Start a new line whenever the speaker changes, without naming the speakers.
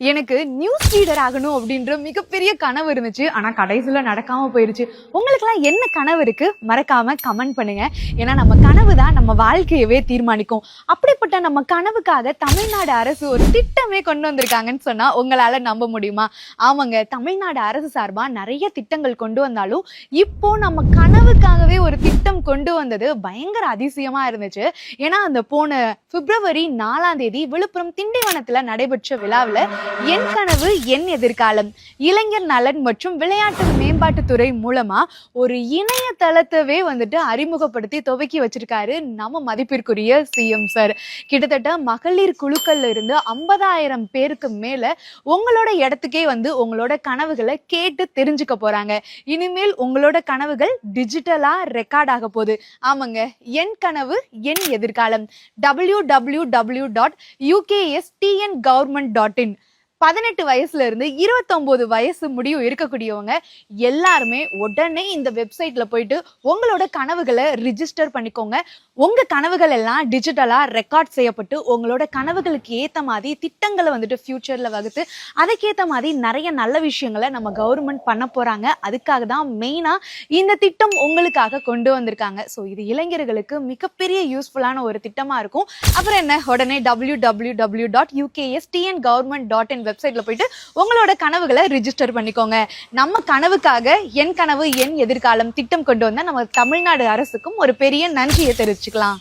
எனக்கு news reader ஆகணும் அப்படின்ற மிகப்பெரிய கனவு இருந்துச்சு. ஆனா கடைசியில நடக்காம போயிருச்சு. உங்களுக்கெல்லாம் என்ன கனவு இருக்கு? மறக்காம கமெண்ட் பண்ணுங்க. ஏன்னா நம்ம கனவு தான் நம்ம வாழ்க்கையவே தீர்மானிக்கும். அப்படிப்பட்ட நம்ம கனவுக்காக தமிழ்நாடு அரசு ஒரு திட்டமே கொண்டு வந்திருக்காங்கன்னு சொன்னா உங்களால நம்ப முடியுமா? ஆமாங்க, தமிழ்நாடு அரசு சார்பா நிறைய திட்டங்கள் கொண்டு வந்தாலும் இப்போ நம்ம கனவுக்காகவே ஒரு திட்டம் கொண்டு வந்தது பயங்கர அதிசயமா இருந்துச்சு. ஏன்னா அந்த போன பிப்ரவரி 4ஆம் தேதி விழுப்புரம் திண்டிவனத்துல நடைபெற்ற விழாவில் என் கனவு என் எதிர்காலம் இளைஞர் நலன் மற்றும் விளையாட்டு மேம்பாட்டுத்துறை மூலமா ஒரு இணையதளத்தவே வந்துட்டு அறிமுகப்படுத்தி துவக்கி வச்சிருக்காரு நம்ம மதிப்பிற்குரிய சிஎம் சார். கிட்டத்தட்ட மகளிர் குழுக்கள்ல இருந்து 50,000 பேருக்கு மேல உங்களோட இடத்துக்கே வந்து உங்களோட கனவுகளை கேட்டு தெரிஞ்சுக்க போறாங்க. இனிமேல் உங்களோட கனவுகள் டிஜிட்டலா ரெக்கார்ட் ஆக போகுது. ஆமாங்க, என் கனவு என் எதிர்காலம் www.uksTNgovernment.in 18 வயசுல இருந்து 29 வயசு முடிவு இருக்கக்கூடியவங்க எல்லாருமே உடனே இந்த வெப்சைட்ல போயிட்டு உங்களோட கனவுகளை ரிஜிஸ்டர் பண்ணிக்கோங்க. உங்க கனவுகள் எல்லாம் டிஜிட்டலா ரெக்கார்ட் செய்யப்பட்டு உங்களோட கனவுகளுக்கு ஏத்த மாதிரி திட்டங்களை வந்துட்டு ஃபியூச்சர்ல வகுத்து அதுக்கேத்த மாதிரி நிறைய நல்ல விஷயங்களை நம்ம கவர்மெண்ட் பண்ண போறாங்க. அதுக்காக தான் மெயினா இந்த திட்டம் உங்களுக்காக கொண்டு வந்திருக்காங்க. ஸோ இது இளைஞர்களுக்கு மிகப்பெரிய யூஸ்ஃபுல்லான ஒரு திட்டமா இருக்கும். அப்புறம் என்ன, உடனே www.uksTNgovernment.in வெப்சைட்ல போயிட்டு உங்களோட கனவுகளை ரிஜிஸ்டர் பண்ணிக்கோங்க. நம்ம கனவுக்காக என் கனவு என் எதிர்காலம் திட்டம் கொண்டு வந்தா நம்ம தமிழ்நாடு அரசுக்கும் ஒரு பெரிய நன்றியை தெரிவிச்சுக்கலாம்.